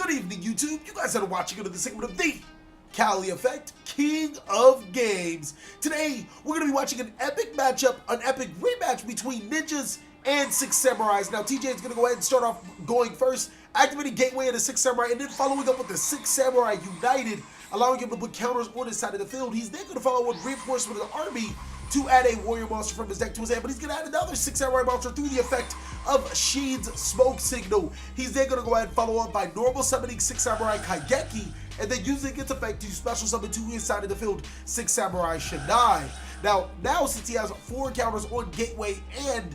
Good evening, YouTube. You guys are watching another segment of TheCaliEffect, King of Games. Today, we're going to be watching an epic matchup, an epic rematch between ninjas and six samurais. Now, TJ is going to go ahead and start off going first, activating Gateway of the six samurai, and then following up with the six samurai united, allowing him to put counters on his side of the field. He's then going to follow with reinforcement of the army to add a warrior monster from his deck to his hand, but he's going to add another six samurai monster through the effect of Sheen's smoke signal. He's then going to go ahead and follow up by normal summoning six samurai Kaigeki, and then using its effect to special summon to his side of the field six samurai Shinai. Now since he has 4 counters on Gateway and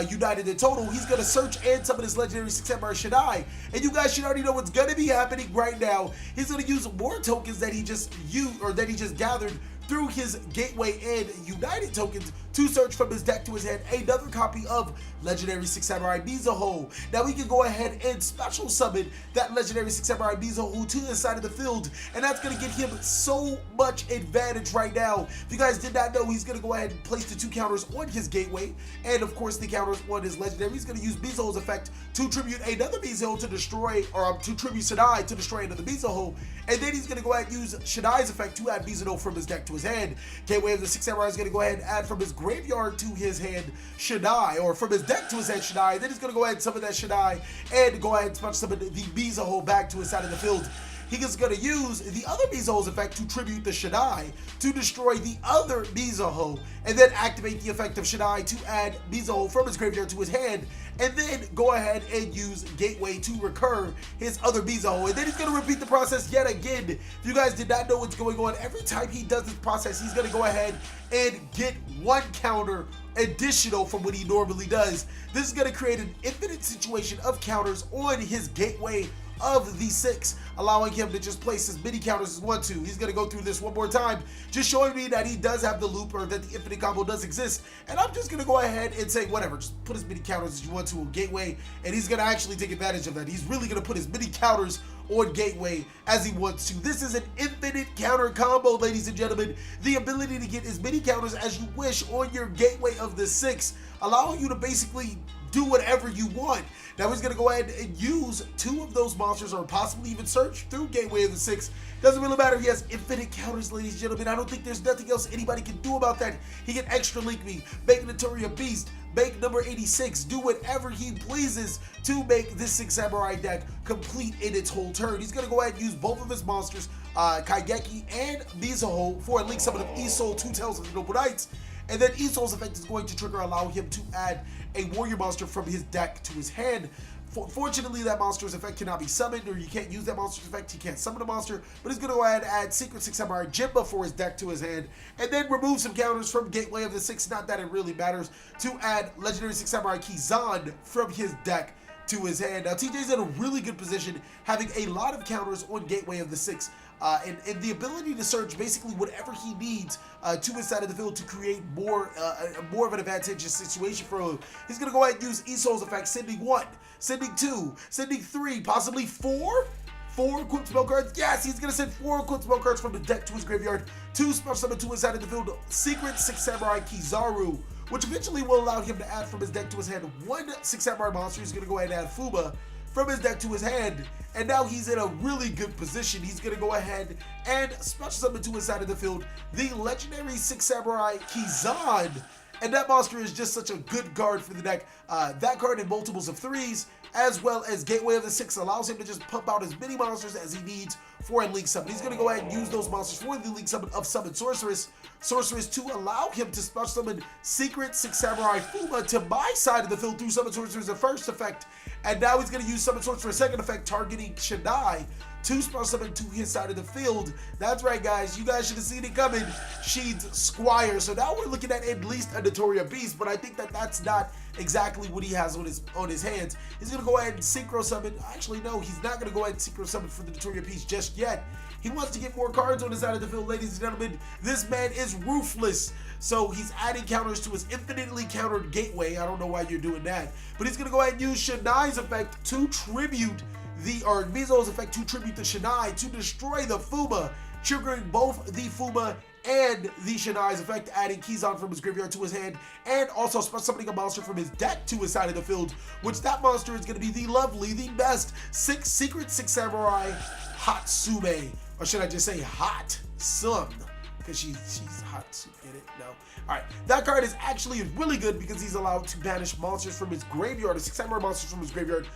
United in total, he's going to search and summon his legendary six samurai Shinai. And you guys should already know what's going to be happening right now. He's going to use more tokens that he just used, or that he just gathered through his Gateway and United tokens to search from his deck to his hand another copy of legendary six samurai Mizuho. Now we can go ahead and special summon that legendary six samurai Mizuho to the side of the field, and that's going to get him so much advantage right now. If you guys did not know, he's going to go ahead and place the 2 counters on his Gateway, and of course the counters on his legendary. He's going to use Mizuho's effect to tribute another Mizuho to destroy, or to tribute Shinai to destroy another Mizuho, and then he's going to go ahead and use Shinai's effect to add Mizuho from his deck to his hand. Gateway of the six samurai is going to go ahead and add from his graveyard to his hand Shinai, or from his deck to his hand Shinai. Then he's going to go ahead and summon that Shinai and go ahead and special summon the Mizuho back to his side of the field. He is going to use the other Mizuho's effect to tribute the Shinai to destroy the other Mizuho, and then activate the effect of Shinai to add Mizuho from his graveyard to his hand, and then go ahead and use Gateway to recur his other Mizuho. And then he's going to repeat the process yet again. If you guys did not know what's going on, every time he does this process, he's going to go ahead and get 1 counter additional from what he normally does. This is going to create an infinite situation of counters on his Gateway of the 6, allowing him to just place as many counters as want to. He's going to go through this one more time, just showing me that he does have the loop, or that the infinite combo does exist. And I'm just going to go ahead and say, whatever, just put as many counters as you want to on Gateway, and he's going to actually take advantage of that. He's really going to put as many counters on Gateway as he wants to. This is an infinite counter combo, ladies and gentlemen. The ability to get as many counters as you wish on your Gateway of the 6, allowing you to basically do whatever you want. Now he's going to go ahead and use 2 of those monsters, or possibly even search through Gateway of the 6. Doesn't really matter. He has infinite counters, ladies and gentlemen. I don't think there's nothing else anybody can do about that. He can extra link me, make Notoria Beast, make number 86, do whatever he pleases to make this six samurai deck complete in its whole turn. He's going to go ahead and use both of his monsters, Kaigeki and Mizuho, for a link summon of Isol, 2 Tails of the Noble Knights. And then Isol's effect is going to trigger, allowing him to add a warrior monster from his deck to his hand. Fortunately, that monster's effect cannot be summoned, or you can't use that monster's effect. He can't summon a monster, but he's going to go ahead and add Secret Six Samurai Jimba for his deck to his hand, and then remove some counters from Gateway of the 6, not that it really matters, to add Legendary Six Samurai Kizan from his deck to his hand. Now, TJ's in a really good position, having a lot of counters on Gateway of the 6, and the ability to search basically whatever he needs to his side of the field to create more of an advantageous situation for him. He's going to go ahead and use Isol's effect, sending 1, sending 2, sending 3, possibly 4? 4 equipped spell cards? Yes, he's going to send 4 equipped spell cards from the deck to his graveyard to special summon to his side of the field Secret Six Samurai Kizaru, which eventually will allow him to add from his deck to his hand 1 six samurai monster. He's going to go ahead and add Fuba from his deck to his hand, and now he's in a really good position. He's going to go ahead and special summon to his side of the field the legendary six samurai Kizan, and that monster is just such a good card for the deck. That card in multiples of 3s, as well as Gateway of the 6, allows him to just pump out as many monsters as he needs for a Link Summon. He's going to go ahead and use those monsters for the Link Summon of Summon Sorceress to allow him to special summon Secret Six Samurai Fuma to my side of the field through Summon Sorceress' first effect, and now he's going to use Summon Sorceress' second effect, targeting Shinai to special summon to his side of the field. That's right, guys. You guys should have seen it coming. Sheen's Squire. So now we're looking at least a Notoria Beast, but I think that that's not exactly what he has on his hands. He's going to go ahead and Synchro Summon. Actually, no, he's not going to go ahead and Synchro Summon for the Notoria Beast just yet. He wants to get more cards on his side of the field, ladies and gentlemen. This man is ruthless. So he's adding counters to his infinitely countered Gateway. I don't know why you're doing that. But he's going to go ahead and use Shinai's effect to tribute Mizuho's effect to tribute the Shinai to destroy the Fuma, triggering both the Fuma and the Shanai's effect, adding Kizan from his graveyard to his hand, and also special summoning a monster from his deck to his side of the field, which that monster is going to be the lovely, the best Secret 6 Samurai Hatsume. Or should I just say Hot Sun? Because she's hot, get it? No. Alright, that card is actually really good because he's allowed to banish monsters from his graveyard, or 6 samurai monsters from his graveyard,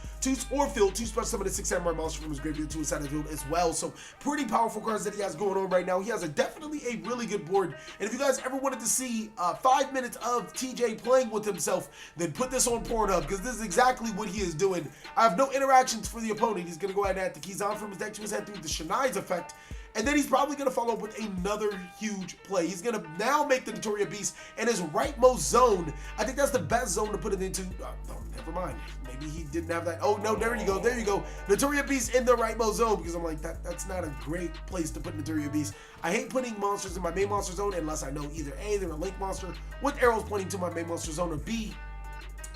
or field, 2 special summon a 6 samurai monster from his graveyard to his side of the field as well. So pretty powerful cards that he has going on right now. He has definitely a really good board. And if you guys ever wanted to see 5 minutes of TJ playing with himself, then put this on Pornhub, because this is exactly what he is doing. I have no interactions for the opponent. He's going to go ahead and add the Kizan from his deck to his head through the Shanai's effect. And then he's probably going to follow up with another huge play. He's going to now make the Notoria Beast in his rightmost zone. I think that's the best zone to put it into. No, never mind. Maybe he didn't have that. Oh, no, there you go. There you go. Notoria Beast in the rightmost zone, because I'm like, that's not a great place to put Notoria Beast. I hate putting monsters in my main monster zone unless I know either A, they're a link monster with arrows pointing to my main monster zone, or B,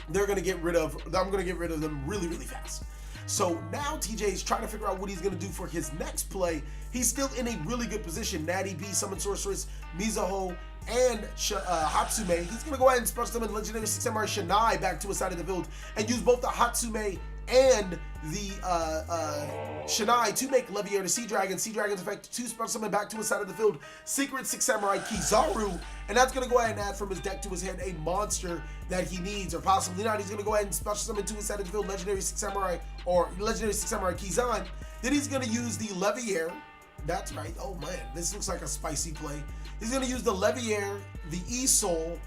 I'm going to get rid of them really, really fast. So now TJ is trying to figure out what he's going to do for his next play. He's still in a really good position. Natty B, Summon Sorceress, Mizuho, and Hatsume. He's going to go ahead and special summon Legendary 6 Samurai Shanai back to his side of the field and use both the Hatsume and the Shanai to make Leviair the Sea Dragon's effect to special summon back to his side of the field Secret 6 Samurai Kizaru, and that's going to go ahead and add from his deck to his hand a monster that he needs, or possibly not. He's going to go ahead and special summon to his side of the field Legendary 6 Samurai or Legendary 6 Samurai Kizan. Then he's going to use the Leviair. That's right. Oh man, this looks like a spicy play. He's going to use the Leviair, the E-Soul,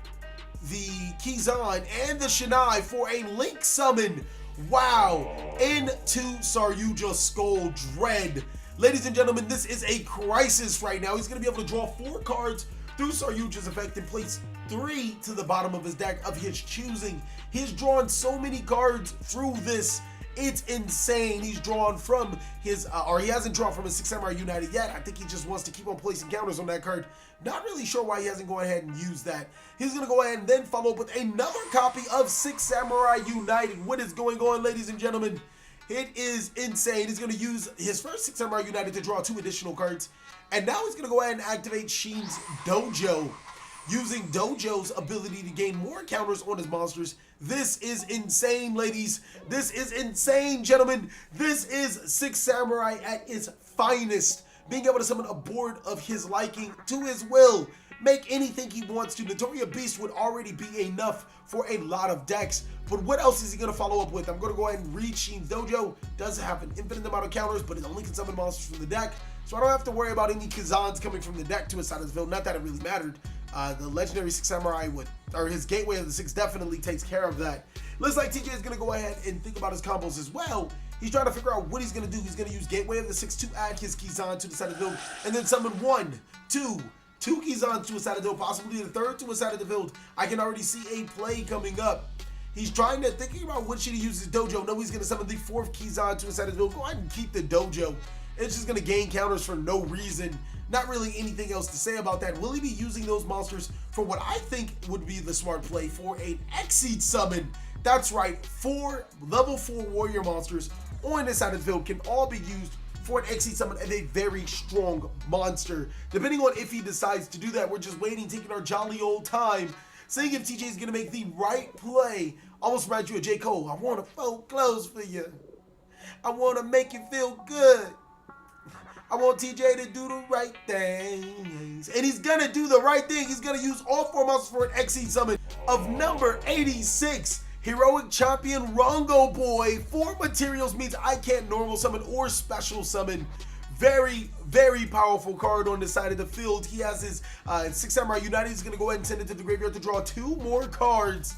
the Kizan, and the Shanai for a link summon. Wow, into Saryuja Skull Dread. Ladies and gentlemen, this is a crisis right now. He's going to be able to draw 4 cards through Saryuja's effect and place 3 to the bottom of his deck of his choosing. He's drawn so many cards through this. It's insane. He's drawn from his, or he hasn't drawn from his 6 Samurai United yet. I think he just wants to keep on placing counters on that card. Not really sure why he hasn't gone ahead and used that. He's going to go ahead and then follow up with another copy of 6 Samurai United. What is going on, ladies and gentlemen? It is insane. He's going to use his first 6 Samurai United to draw 2 additional cards. And now he's going to go ahead and activate Sheen's Dojo, using Dojo's ability to gain more counters on his monsters. This is insane, ladies. This is insane, gentlemen. This is 6 Samurai at its finest. Being able to summon a board of his liking to his will. Make anything he wants to. Notoria Beast would already be enough for a lot of decks. But what else is he going to follow up with? I'm going to go ahead and read Sheen's Dojo. Does have an infinite amount of counters, but it only can summon monsters from the deck. So I don't have to worry about any Kazans coming from the deck to his side of the field. Not that it really mattered. The legendary 6 Samurai or his Gateway of the 6 definitely takes care of that. Looks like TJ is going to go ahead and think about his combos as well. He's trying to figure out what he's going to do. He's going to use Gateway of the 6 to add his Kizan to the side of the field, and then summon 2 Kizans to his side of the field, possibly the third to his side of the field. I can already see a play coming up. He's thinking about what should he use his Dojo. No, he's going to summon the 4th Kizan to his side of the field. Go ahead and keep the Dojo. It's just going to gain counters for no reason. Not really anything else to say about that. Will he be using those monsters for what I think would be the smart play for an Exceed summon? That's right, 4 level 4 warrior monsters on this side of the field can all be used for an Exceed summon of a very strong monster. Depending on if he decides to do that, we're just waiting, taking our jolly old time, seeing if TJ is going to make the right play. Almost reminds you of J. Cole. I want to fold clothes for you. I want to make you feel good. I want TJ to do the right things. And he's going to do the right thing. He's going to use all 4 monsters for an Exceed summon of number 86. Heroic Champion Rongo Boy. 4 materials means I can't normal summon or special summon. Very, very powerful card on the side of the field. He has his 6 Samurai United. He's going to go ahead and send it to the graveyard to draw 2 more cards.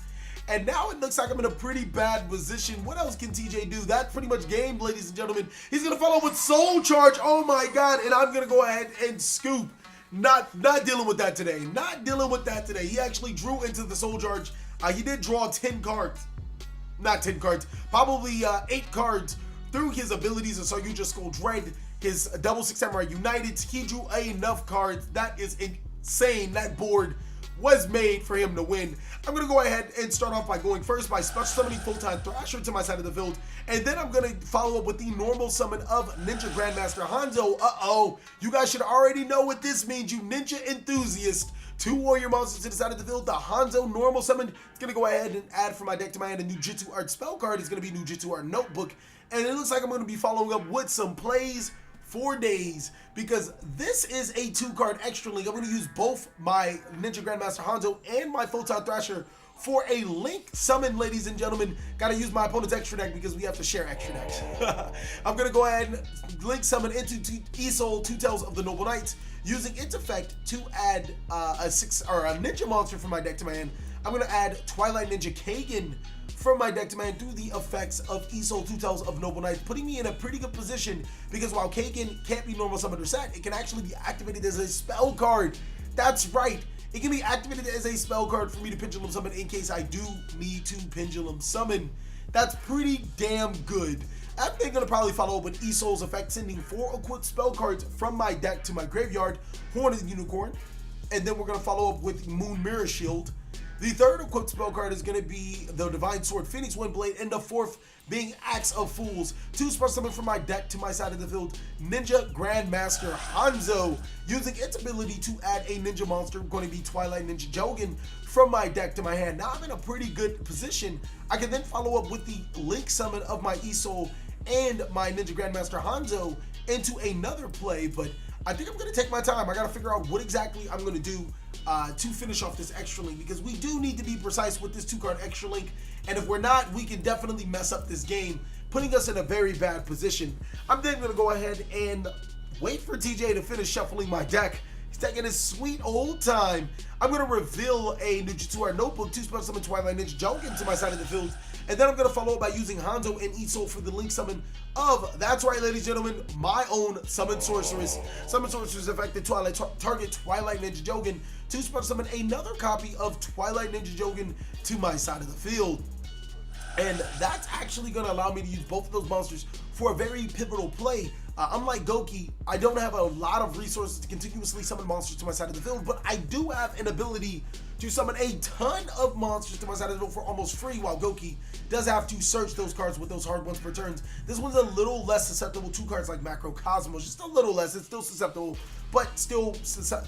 And now it looks like I'm in a pretty bad position. What else can TJ do? That's pretty much game, ladies and gentlemen. He's going to follow up with Soul Charge. Oh my god. And I'm going to go ahead and scoop. Not dealing with that today. Not dealing with that today. He actually drew into the Soul Charge. He did draw 10 cards. Not 10 cards. Probably 8 cards through his abilities of Saryuja Skull Dread. His double 6 Samurai United. He drew enough cards. That is insane. That board was made for him to win. I'm going to go ahead and start off by going first by special summoning Full-Time Thrasher to my side of the field, and then I'm going to follow up with the normal summon of Ninja Grandmaster Hanzo. Uh-oh, you guys should already know what this means, you ninja enthusiast. 2 warrior monsters to the side of the field. The Hanzo normal summon. It's going to go ahead and add from my deck to my hand a new Jitsu Art spell card. It's going to be new Jitsu Art notebook. And it looks like I'm going to be following up with some plays for days, because this is a 2-card extra link. I'm going to use both my Ninja Grandmaster Hanzo and my Full-Time Thrasher for a link summon, ladies and gentlemen. Gotta use my opponent's extra deck because we have to share extra decks. I'm gonna go ahead and link summon into Isol, Two Tails of the Noble Knights, using its effect to add a ninja monster from my deck to my hand. I'm gonna add Twilight Ninja Kagan from my deck to my hand through the effects of Isol, Two Tails of Noble Knights, putting me in a pretty good position, because while Kagan can't be normal summoned or set, it can actually be activated as a spell card. That's right. It can be activated as a spell card for me to Pendulum Summon in case I do need to Pendulum Summon. That's pretty damn good. I'm then going to probably follow up with Isol's effect, sending 4 equipped spell cards from my deck to my graveyard, Horn of the Unicorn, and then we're going to follow up with Moon Mirror Shield. The 3rd equipped spell card is going to be the Divine Sword, Phoenix Windblade, and the 4th being Axe of Fools. 2 special summon from my deck to my side of the field, Ninja Grandmaster Hanzo, using its ability to add a ninja monster, going to be Twilight Ninja Jogan, from my deck to my hand. Now I'm in a pretty good position. I can then follow up with the link summon of my Isol and my Ninja Grandmaster Hanzo into another play, but I think I'm going to take my time. I got to figure out what exactly I'm going to do to finish off this extra link, because we do need to be precise with this 2-card extra link, and if we're not, we can definitely mess up this game, putting us in a very bad position. I'm then going to go ahead and wait for TJ to finish shuffling my deck. He's taking his sweet old time. I'm going to reveal a Jitsu Art notebook, 2 special summon Twilight Ninja Jogan to my side of the field, and then I'm going to follow up by using Hanzo and Isol for the link summon of, that's right, ladies and gentlemen, my own Summon Sorceress. Summon Sorceress effect target Twilight Ninja Jogan to special summon another copy of Twilight Ninja Jogan to my side of the field. And that's actually going to allow me to use both of those monsters for a very pivotal play. Unlike Goki, I don't have a lot of resources to continuously summon monsters to my side of the field, but I do have an ability to summon a ton of monsters to my side of the field for almost free, while Goki does have to search those cards with those hard ones per turns. This one's a little less susceptible to cards like Macrocosmos, just a little less. It's still susceptible, but still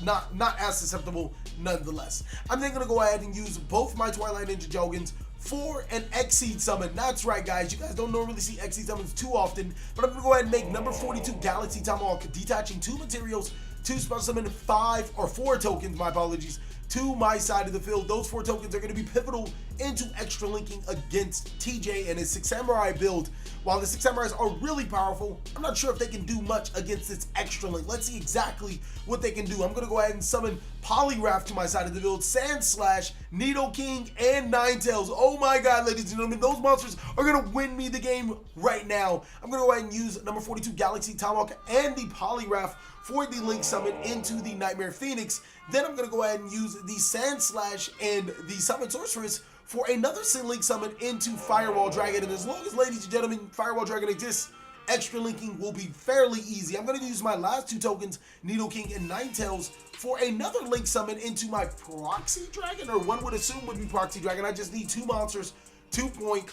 not as susceptible nonetheless. I'm then going to go ahead and use both my Twilight Ninja Jogans for an Xseed summon. That's right, guys. You guys don't normally see Xseed summons too often, but I'm going to go ahead and make number 42 Galaxy Tomahawk, detaching 2 materials to special summon 4 tokens, my apologies, to my side of the field. Those 4 tokens are going to be pivotal into extra linking against TJ and his 6 Samurai build. While the 6 Samurais are really powerful, I'm not sure if they can do much against this extra link. Let's see exactly what they can do. I'm going to go ahead and summon Polygraph to my side of the field, Sandslash, Nidoking, and Ninetales. Oh my god, ladies and gentlemen, those monsters are going to win me the game right now. I'm going to go ahead and use number 42 Galaxy Tomahawk and the Polygraph for the link summon into the Nightmare Phoenix. Then I'm going to go ahead and use the Sandslash and the Summon Sorceress for another link summon into Firewall Dragon. And as long as, ladies and gentlemen, Firewall Dragon exists, extra linking will be fairly easy. I'm going to use my last 2 tokens, Nidoking and Ninetales, for another link summon into my Proxy Dragon, or one would assume would be Proxy Dragon. I just need 2 monsters, 2 point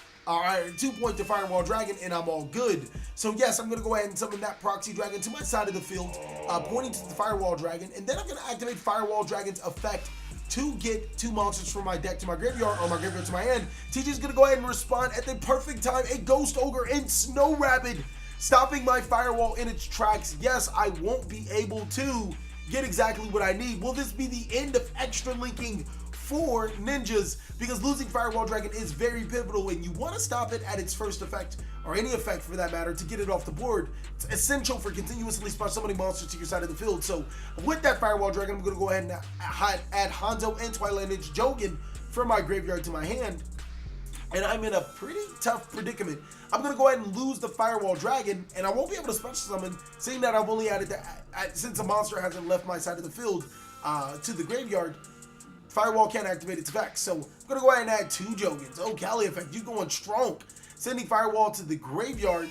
to Firewall Dragon, and I'm all good. So yes, I'm going to go ahead and summon that Proxy Dragon to my side of the field, pointing to the Firewall Dragon, and then I'm going to activate Firewall Dragon's effect to get 2 monsters from my deck to my graveyard, or my graveyard to my hand. TJ's going to go ahead and respond at the perfect time, a Ghost Ogre and Snow Rabbit, stopping my Firewall in its tracks. Yes, I won't be able to get exactly what I need. Will this be the end of extra linking for ninjas? Because losing Firewall Dragon is very pivotal, and you want to stop it at its first effect, or any effect for that matter, to get it off the board. It's essential for continuously spot summoning monsters to your side of the field. So with that Firewall Dragon, I'm going to go ahead and add Hanzo and Twilight Ninja Jogan from my graveyard to my hand. And I'm in a pretty tough predicament. I'm going to go ahead and lose the Firewall Dragon, and I won't be able to special summon, seeing that I've only added that, since a monster hasn't left my side of the field to the graveyard. Firewall can't activate its effect, so I'm going to go ahead and add 2 Jogans. Oh, TheCaliEffect, you going strong. Sending Firewall to the graveyard,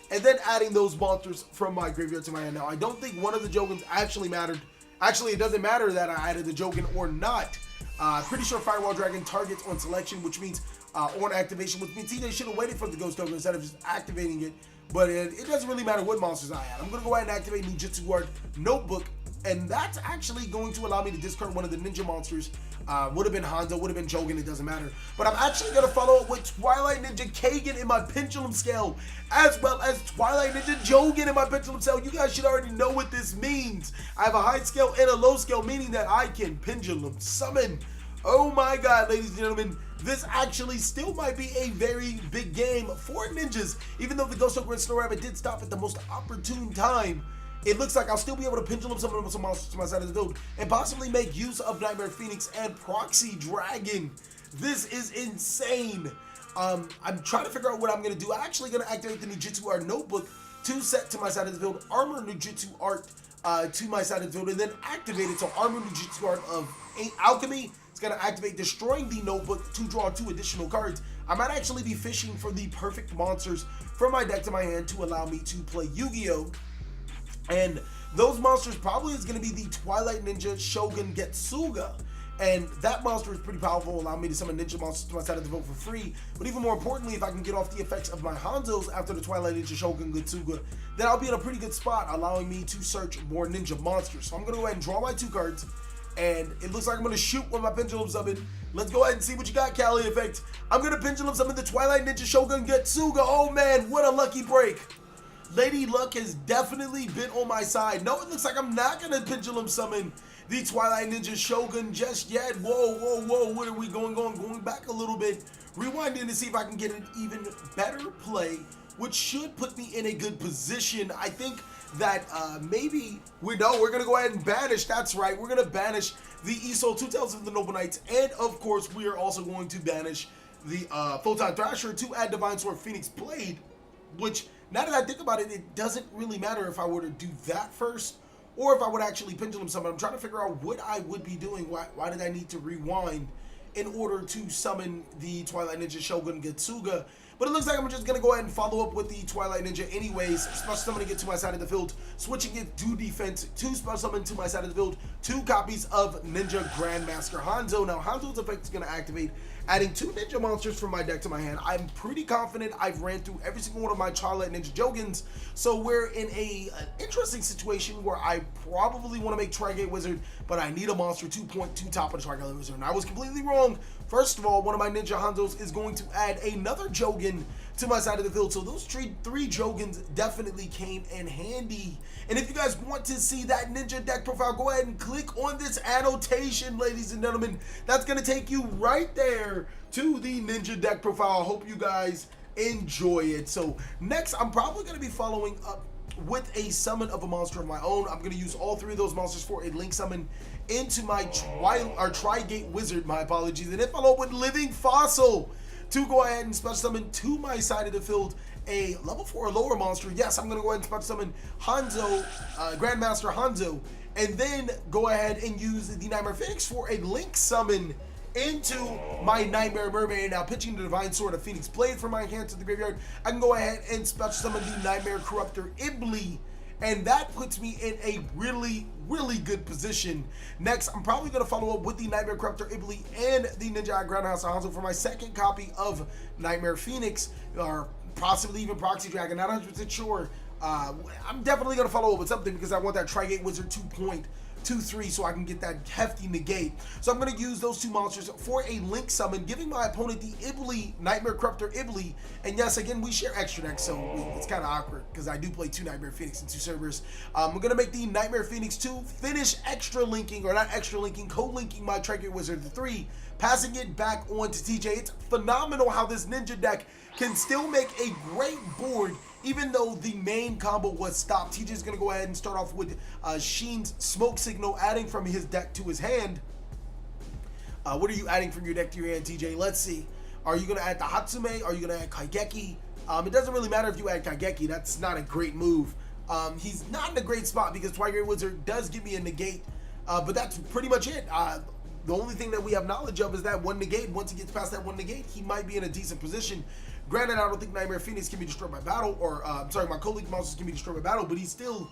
and then adding those monsters from my graveyard to my hand. Now, I don't think one of the Jogans actually mattered. Actually, it doesn't matter that I added the Jogan or not. Pretty sure Firewall Dragon targets on selection, which means on activation, which means TJ should have waited for the Ghost Token instead of just activating it. But it doesn't really matter what monsters I add. I'm going to go ahead and activate Ninjutsu Guard Notebook, and that's actually going to allow me to discard one of the ninja monsters. Would have been Hanzo, would have been Jogan, it doesn't matter. But I'm actually going to follow up with Twilight Ninja Kagan in my Pendulum Scale, as well as Twilight Ninja Jogan in my Pendulum Scale. You guys should already know what this means. I have a high scale and a low scale, meaning that I can Pendulum Summon. Oh my god, ladies and gentlemen, this actually still might be a very big game for ninjas. Even though the Ghost Ogre and Snow Rabbit did stop at the most opportune time, it looks like I'll still be able to Pendulum Summon some monsters to my side of the field and possibly make use of Nightmare Phoenix and Proxy Dragon. This is insane. I'm trying to figure out what I'm going to do. I'm actually going to activate the Ninjutsu Art Notebook to set to my side of the field, Armor Ninjutsu Art to my side of the field, and then activate it. So Armor Ninjutsu Art of Alchemy. It's going to activate destroying the notebook to draw 2 additional cards. I might actually be fishing for the perfect monsters from my deck to my hand to allow me to play Yu-Gi-Oh! And those monsters probably is going to be the Twilight Ninja Shogun Getsuga. And that monster is pretty powerful, allowing me to summon ninja monsters to my side of the field for free. But even more importantly, if I can get off the effects of my Hanzos after the Twilight Ninja Shogun Getsuga, then I'll be in a pretty good spot, allowing me to search more ninja monsters. So I'm going to go ahead and draw my 2 cards. And it looks like I'm going to shoot with my Pendulum Summon. Let's go ahead and see what you got, TheCaliEffect. I'm going to Pendulum Summon the Twilight Ninja Shogun Getsuga. Oh man, what a lucky break. Lady Luck has definitely been on my side. No, it looks like I'm not going to Pendulum Summon the Twilight Ninja Shogun just yet. Whoa. What are we going back a little bit. Rewinding to see if I can get an even better play, which should put me in a good position. I think that maybe we're going to go ahead and banish. That's right. We're going to banish the ESO 2 Tales of the Noble Knights. And of course, we are also going to banish the Photon Thrasher to add Divine Sword Phoenix Blade, which now that I think about it, it doesn't really matter if I were to do that first or if I would actually Pendulum Summon. I'm trying to figure out what I would be doing. Why did I need to rewind in order to summon the Twilight Ninja Shogun Getsuga? But it looks like I'm just going to go ahead and follow up with the Twilight Ninja anyways. Special summoning it to my side of the field, switching it to defense, to special summon to my side of the field, 2 copies of Ninja Grandmaster Hanzo. Now, Hanzo's effect is going to activate, adding 2 ninja monsters from my deck to my hand. I'm pretty confident I've ran through every single one of my Twilight Ninja Jogans, so we're in an interesting situation where I probably want to make Tri-Gate Wizard, but I need a monster 2.2 top of the Tri-Gate Wizard. And I was completely wrong. First of all, one of my Ninja Hanzos is going to add another Jogan to my side of the field. So those 3 Jogans definitely came in handy. And if you guys want to see that ninja deck profile, go ahead and click on this annotation, ladies and gentlemen. That's going to take you right there to the ninja deck profile. I hope you guys enjoy it. So next, I'm probably going to be following up with a summon of a monster of my own. I'm going to use all 3 of those monsters for a link summon into my Tri-Gate Wizard, my apologies, and then follow up with Living Fossil to go ahead and special summon to my side of the field a level 4 or lower monster. Yes, I'm going to go ahead and special summon Hanzo, Grandmaster Hanzo, and then go ahead and use the Nightmare Phoenix for a link summon into my Nightmare Mermaid. Now, pitching the Divine Sword of Phoenix Blade from my hand to the graveyard, I can go ahead and special summon the Nightmare Corruptor Ibli, and that puts me in a really good position. Next, I'm probably going to follow up with the Nightmare Corruptor Ibli and the Ninja Grandmaster Hanzo for my second copy of Nightmare Phoenix, or possibly even Proxy Dragon. Not 100% sure. I'm definitely going to follow up with something because I want that Tri-Gate Wizard 2.23 so I can get that hefty negate. So I'm going to use those 2 monsters for a link summon, giving my opponent the Ibli, Nightmare Corruptor Ibli. And yes, again, we share extra decks, so it's kind of awkward because I do play 2 Nightmare Phoenix in 2 servers. We're going to make the Nightmare Phoenix 2, finish extra linking, or not extra linking, co-linking my Tri-Gate Wizard to 3, passing it back on to TJ. It's phenomenal how this ninja deck can still make a great board even though the main combo was stopped. TJ's going to go ahead and start off with Sheen's Smoke Signal, adding from his deck to his hand. What are you adding from your deck to your hand, TJ? Let's see. Are you going to add the Hatsume? Are you going to add Kaigeki? It doesn't really matter if you add Kaigeki. That's not a great move. He's not in a great spot because Twilight Wizard does give me a negate, but that's pretty much it. The only thing that we have knowledge of is that 1 negate. Once he gets past that 1 negate, he might be in a decent position. Granted, I don't think Nightmare Phoenix can be destroyed by battle, or sorry, my co-league monsters can be destroyed by battle, but he's still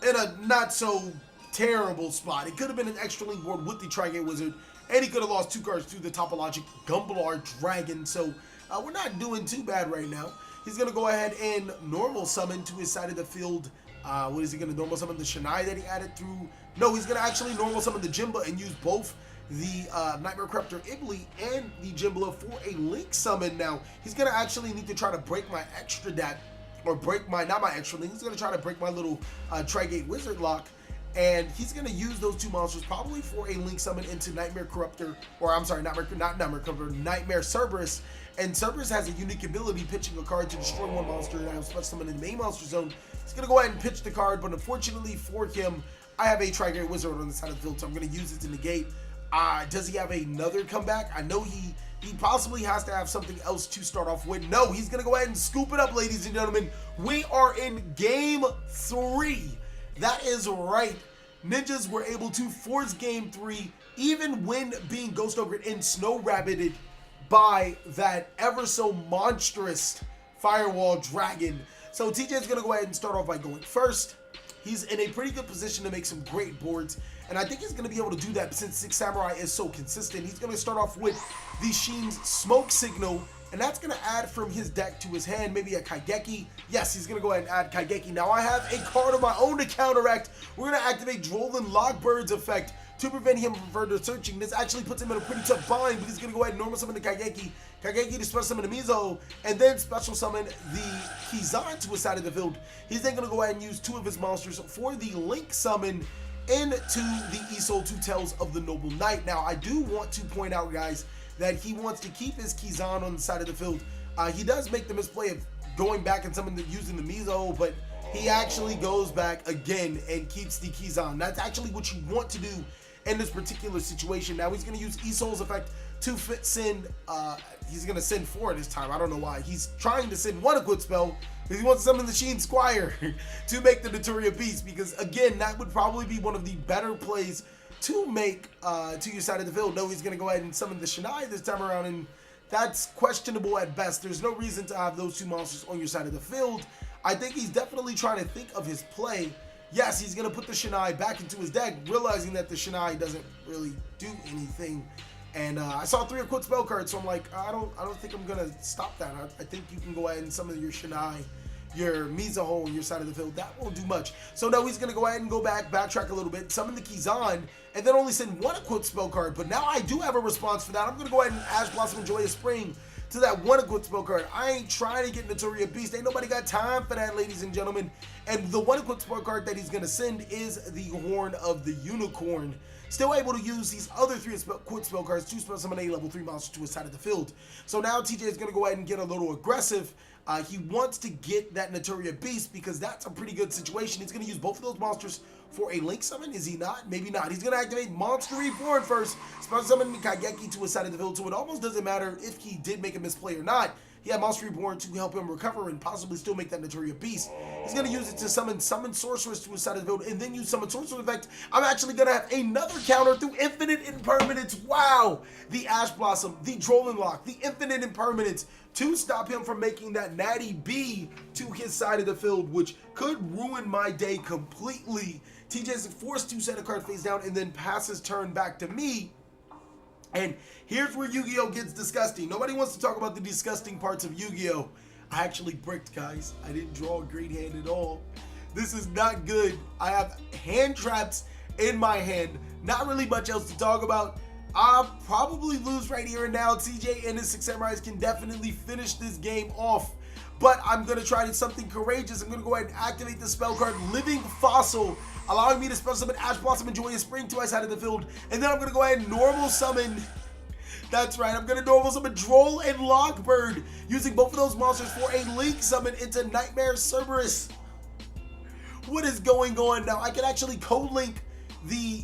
in a not so terrible spot. It could have been an extra link board with the Tri-Gate Wizard and he could have lost 2 cards to the Topologic Gumblar Dragon, so we're not doing too bad right now. He's going to go ahead and normal summon to his side of the field. What is he going to normal summon? The Shinai that he added through? No, he's going to actually normal summon the Jimba and use both the Nightmare Corruptor Ibly and the Jimbla for a Link summon. Now, he's going to actually need to try to break my extra deck, or break my, not my extra link, he's going to try to break my little Tri-Gate Wizard lock. And he's going to use those 2 monsters probably for a Link summon into Nightmare Corruptor, or I'm sorry, not Nightmare Corruptor, Nightmare Cerberus. And Cerberus has a unique ability, pitching a card to destroy 1 monster and have special summon in the main monster zone. He's going to go ahead and pitch the card, but unfortunately for him, I have a Tri-Gate Wizard on the side of the field, so I'm going to use it to negate. Does he have another comeback? I know he possibly has to have something else to start off with. No, he's going to go ahead and scoop it up, ladies and gentlemen. We are in Game 3. That is right. Ninjas were able to force Game 3, even when being Ghost Ogred and Snow Rabbited by that ever so monstrous Firewall Dragon. So TJ is going to go ahead and start off by going first. He's in a pretty good position to make some great boards, and I think he's going to be able to do that since Six Samurai is so consistent. He's going to start off with the Sheen's Smoke Signal, and that's going to add from his deck to his hand, maybe a Kaigeki. Yes, he's going to go ahead and add Kaigeki. Now I have a card of my own to counteract. We're going to activate Drollin Lockbird's effect to prevent him from further searching. This actually puts him in a pretty tough bind, because he's going to go ahead and normal summon the Kaigeki, Kaigeki to special summon the Mizo, and then special summon the Kizan to his side of the field. He's then going to go ahead and use 2 of his monsters for the Link summon into the Isol 2 Tails of the Noble Knight. Now, I do want to point out, guys, that he wants to keep his Kizan on the side of the field. He does make the misplay of going back and using the Mizo, but he actually goes back again and keeps the Kizan. That's actually what you want to do in this particular situation. Now he's going to use Isol's effect to send, he's going to send 4 this time. I don't know why. He's trying to send 1 equip spell, because he wants to summon the Sheen Squire to make the Naturia Beast, because again, that would probably be one of the better plays to make to your side of the field. No, he's going to go ahead and summon the Shinai this time around, and that's questionable at best. There's no reason to have those 2 monsters on your side of the field. I think he's definitely trying to think of his play. Yes, he's going to put the Shinai back into his deck, realizing that the Shinai doesn't really do anything. And I saw 3 equipped spell cards, so I'm like, I don't think I'm going to stop that. I think you can go ahead and summon your Shinai, your Mizuho on your side of the field. That won't do much. So now he's going to go ahead and go backtrack a little bit, summon the Kizan, and then only send 1 equipped spell card. But now I do have a response for that. I'm going to go ahead and Ash Blossom and Joyous Spring to that 1 equipped spell card. I ain't trying to get Naturia Beast. Ain't nobody got time for that, ladies and gentlemen. And the 1 equipped spell card that he's going to send is the Horn of the Unicorn. Still able to use these other 3 equipped spell cards to special summon a level 3 monster to his side of the field. So now TJ is going to go ahead and get a little aggressive. He wants to get that Naturia Beast, because that's a pretty good situation. He's going to use both of those monsters for a Link summon. Is he not? Maybe not. He's going to activate Monster Reborn first, special summon Kaigeki to his side of the field, so it almost doesn't matter if he did make a misplay or not. He had Monster Reborn to help him recover and possibly still make that Naturia Beast. He's going to use it to summon Sorceress to his side of the field, and then use Summon Sorceress effect. I'm actually going to have another counter through Infinite Impermanence. Wow! The Ash Blossom, the Drollin Lock, the Infinite Impermanence to stop him from making that Natty B to his side of the field, which could ruin my day completely. TJ's forced to set a card face down and then pass his turn back to me. And here's where Yu-Gi-Oh gets disgusting. Nobody wants to talk about the disgusting parts of Yu-Gi-Oh. I actually bricked, guys. I didn't draw a great hand at all. This is not good. I have hand traps in my hand. Not really much else to talk about. I'll probably lose right here and now. TJ and his 6 Samurais can definitely finish this game off. But I'm going to try something courageous. I'm going to go ahead and activate the spell card Living Fossil, allowing me to special summon Ash Blossom and Joyous Spring to my side of the field. And then I'm going to go ahead and normal summon. That's right, I'm going to normal summon Droll and Lockbird, using both of those monsters for a Link summon into Nightmare Cerberus. What is going on now? I can actually co-link the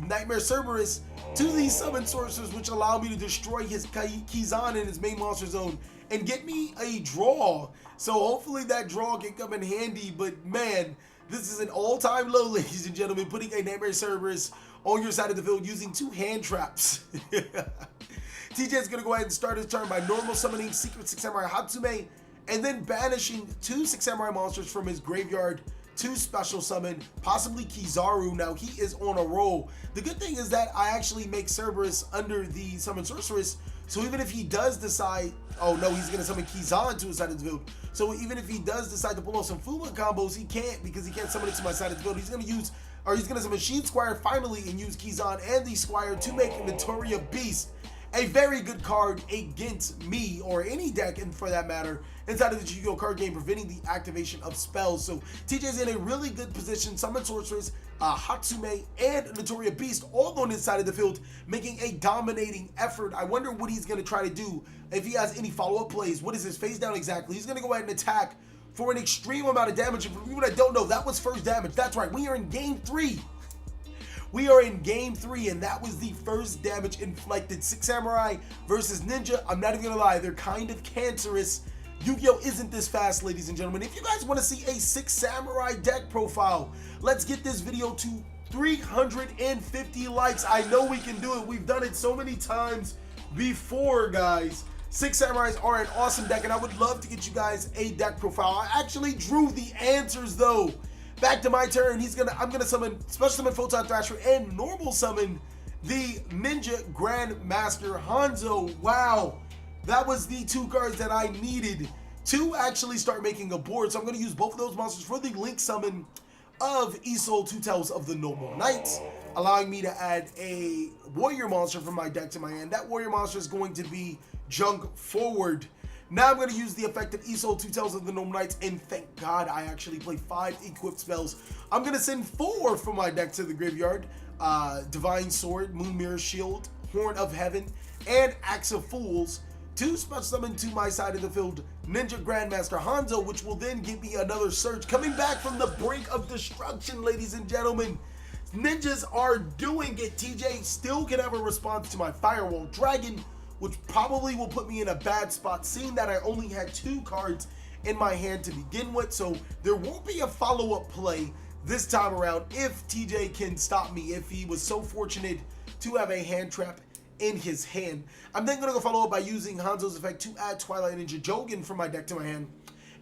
Nightmare Cerberus to these summon sorcerers, which allow me to destroy his Kizan in his main monster zone and get me a draw. So hopefully that draw can come in handy. But man, this is an all-time low, ladies and gentlemen, putting a Nightmare Cerberus on your side of the field using 2 hand traps. TJ is going to go ahead and start his turn by normal summoning Secret 6 Samurai Hatsume, and then banishing 2 6 Samurai monsters from his graveyard to special summon, possibly Kizaru. Now he is on a roll. The good thing is that I actually make Cerberus under the Summon Sorceress, so even if he does decide, oh no, he's gonna summon Kizan to his side of the field. So even if he does decide to pull off some Fuma combos, he can't, because he can't summon it to my side of the field. He's gonna use, or he's gonna summon Sheen Squire finally and use Kizan and the Squire to make Notoria Beast a very good card against me, or any deck, and for that matter, inside of the YuGiOh card game, preventing the activation of spells. So TJ's in a really good position. Summon Sorceress, Hatsume, and Notoria Beast all on his side of the field, making a dominating effort. I wonder what he's going to try to do, if he has any follow-up plays. What is his face down exactly? He's going to go ahead and attack for an extreme amount of damage. And for people that don't know, that was first damage. That's right, we are in game 3. We are in game 3, and that was the first damage inflicted. 6 Samurai versus Ninja. I'm not even gonna lie, they're kind of cancerous. YuGiOh isn't this fast, ladies and gentlemen. If you guys want to see a 6 Samurai deck profile, let's get this video to 350 likes. I know we can do it. We've done it so many times before, guys. 6 Samurais are an awesome deck, and I would love to get you guys a deck profile. I actually drew the answers, though. Back to my turn. I'm gonna summon Special Summon Photon Thrasher and Normal Summon the Ninja Grandmaster Hanzo. Wow, that was the 2 cards that I needed to actually start making a board. So I'm gonna use both of those monsters for the Link Summon of Isol, 2 Tails of the Noble Knights, allowing me to add a Warrior monster from my deck to my hand. That Warrior monster is going to be Junk Forward. Now I'm going to use the effect of Isol, 2 Tails of the Noble Knights, and thank God I actually played 5 equipped spells. I'm going to send 4 from my deck to the graveyard. Divine Sword, Moon Mirror Shield, Horn of Heaven, and Axe of Fools to special summon to my side of the field Ninja Grandmaster Hanzo, which will then give me another surge. Coming back from the brink of destruction, ladies and gentlemen. Ninjas are doing it. TJ still can have a response to my Firewall Dragon, which probably will put me in a bad spot, seeing that I only had 2 cards in my hand to begin with. So there won't be a follow-up play this time around if TJ can stop me, if he was so fortunate to have a hand trap in his hand. I'm then going to go follow up by using Hanzo's effect to add Twilight Ninja Jogan from my deck to my hand.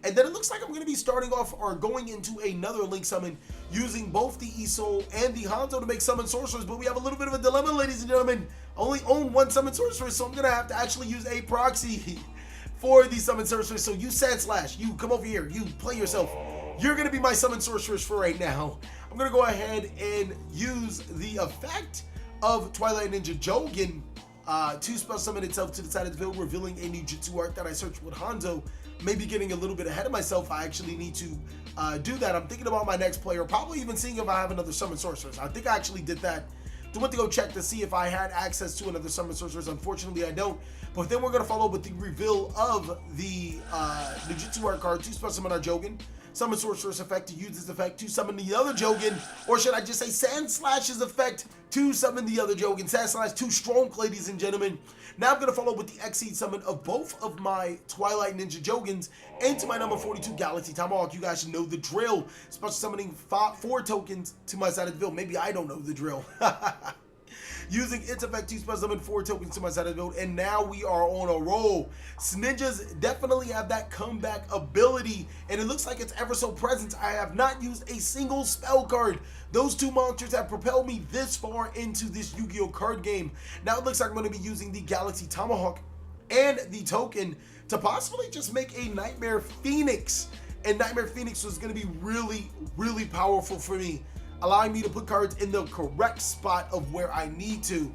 And then it looks like I'm going to be starting off, or going into another Link Summon, using both the Isol and the Hanzo to make Summon Sorcerers. But we have a little bit of a dilemma, ladies and gentlemen. I only own 1 Summon Sorceress, so I'm going to have to actually use a proxy for the Summon Sorceress. So you Sand Slash, you come over here, you play yourself. You're going to be my Summon Sorceress for right now. I'm going to go ahead and use the effect of Twilight Ninja Jogan to special summon itself to the side of the field, revealing a new Jutsu art that I searched with Hanzo. Maybe getting a little bit ahead of myself. I actually need to do that. I'm thinking about my next player, probably even seeing if I have another Summon Sorceress. I think I actually did that. I went to go check to see if I had access to another Summon Sorceress. Unfortunately, I don't. But then we're going to follow with the reveal of the Jutsu art card to special summon our Jogan. Summon Sorceress effect to use this effect to summon the other Jogan, or should I just say Sand Slash's effect to summon the other Jogan. Sand Slash 2 strong, ladies and gentlemen. Now I'm going to follow with the Exceed summon of both of my Twilight Ninja Jogans into my number 42 Galaxy Tomahawk. You guys should know the drill. Special summoning 4 tokens to my side of the field. Maybe I don't know the drill. Using its effect to special summon 4 tokens to my side of the field, and now we are on a roll. Ninjas definitely have that comeback ability, and it looks like it's ever so present. I have not used a single spell card. Those 2 monsters have propelled me this far into this YuGiOh card game. Now it looks like I'm going to be using the Galaxy Tomahawk and the token to possibly just make a Nightmare Phoenix. And Nightmare Phoenix was going to be really, really powerful for me, allowing me to put cards in the correct spot of where I need to.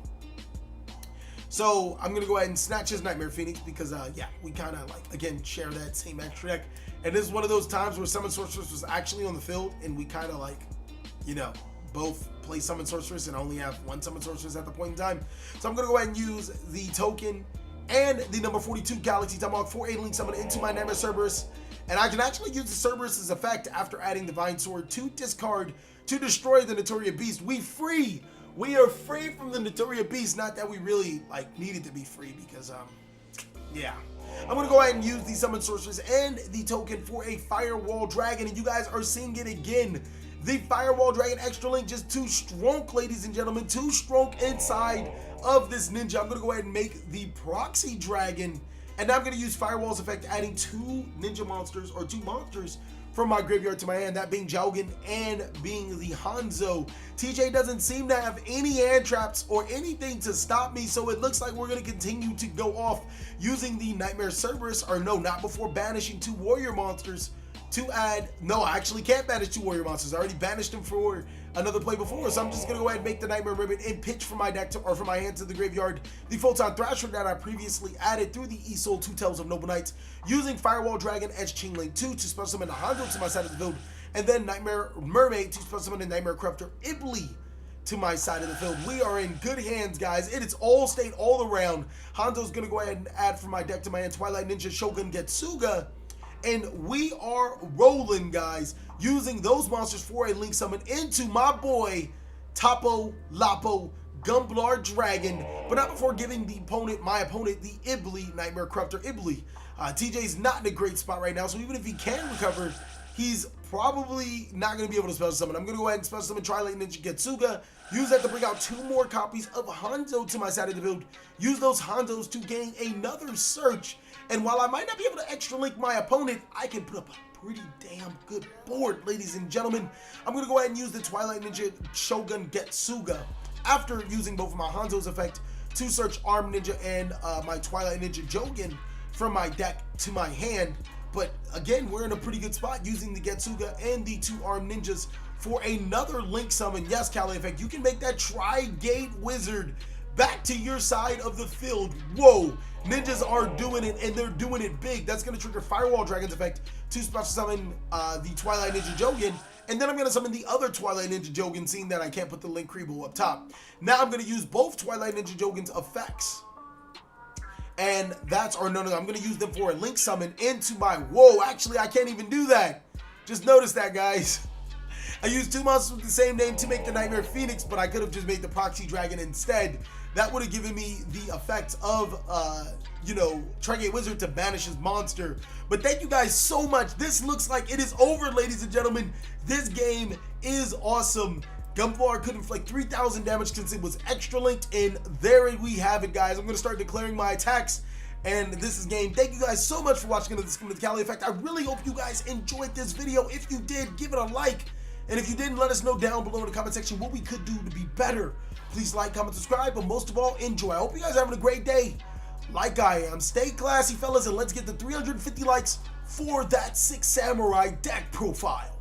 So I'm going to go ahead and snatch his Nightmare Phoenix because, yeah, we kind of, like, again, share that same extra deck. And this is one of those times where Summon Sorceress was actually on the field, and we kind of, like, you know, both play Summon Sorceress and only have 1 Summon Sorceress at the point in time. So I'm going to go ahead and use the token and the number 42 Galaxy Tomahawk for a Link Summon into my Nightmare Cerberus. And I can actually use the Cerberus's effect after adding Divine Sword to discard to destroy the Notoria Beast. We are free from the Notoria Beast. Not that we really, like, needed to be free because, yeah. I'm going to go ahead and use the Summon Sorceress and the token for a Firewall Dragon. And you guys are seeing it again. The Firewall Dragon extra link, just 2 strong, ladies and gentlemen. 2 strong inside of this ninja. I'm going to go ahead and make the Proxy Dragon. And now I'm going to use Firewall's effect, adding 2 ninja monsters, or 2 monsters from my graveyard to my hand, that being Jaugen and being the Hanzo. TJ doesn't seem to have any hand traps or anything to stop me, so it looks like we're going to continue to go off using the Nightmare Cerberus, or no, not before banishing 2 warrior monsters to add. No, I actually can't banish 2 warrior monsters. I already banished them for another play before, so I'm just going to go ahead and make the Nightmare Ribbon and pitch from my deck to, or from my hand to the graveyard, the Photon Thrasher that I previously added through the Isolde 2 Tales of Noble Knights, using Firewall Dragon Edge Chainlink 2 to special summon Hanzo to my side of the field, and then Nightmare Mermaid to special summon a Nightmare Corruptor Ibli to my side of the field. We are in good hands, guys. It is all state all around. Hanzo's going to go ahead and add from my deck to my hand Twilight Ninja, Shogun Getsuga, and we are rolling, guys, using those monsters for a link summon into my boy Tapo Lapo Gumblar Dragon, but not before giving my opponent the Ibli Nightmare Corruptor Ibli. TJ's not in a great spot right now, so even if he can recover, he's probably not going to be able to special summon. I'm going to go ahead and special summon Twilight Ninja Getsuga, use that to bring out 2 more copies of Hanzo to my side of the field, use those Hanzos to gain another search, and while I might not be able to extra link my opponent, I can put up a pretty damn good board, ladies and gentlemen. I'm going to go ahead and use the Twilight Ninja Shogun Getsuga after using both of my Hanzo's effect to search Arm Ninja and my Twilight Ninja Jogen from my deck to my hand. But again, we're in a pretty good spot using the Getsuga and the 2 Arm Ninjas for another link summon. Yes, CaliEffect, you can make that Tri-Gate Wizard back to your side of the field. Whoa, ninjas are doing it, and they're doing it big. That's going to trigger Firewall Dragon's effect to special summon the Twilight Ninja Jogen, and then I'm going to summon the other Twilight Ninja Jogen, seeing that I can't put the Link Kribo up top. Now I'm going to use both Twilight Ninja Jogen's effects, and that's, or no, I'm going to use them for a link summon into my, whoa, actually I can't even do that. Just notice that, guys. I used 2 monsters with the same name to make the Nightmare Phoenix, but I could have just made the Proxy Dragon instead. That would have given me the effect of, you know, Tri-Gate Wizard to banish his monster. But thank you guys so much. This looks like it is over, ladies and gentlemen. This game is awesome. Gumblar could inflict 3,000 damage since it was extra linked, and there we have it, guys. I'm going to start declaring my attacks, and this is game. Thank you guys so much for watching this from the TheCaliEffect. I really hope you guys enjoyed this video. If you did, give it a like. And if you didn't, let us know down below in the comment section what we could do to be better. Please like, comment, subscribe, but most of all, enjoy. I hope you guys are having a great day, like I am. Stay classy, fellas, and let's get the 350 likes for that 6 Samurai deck profile.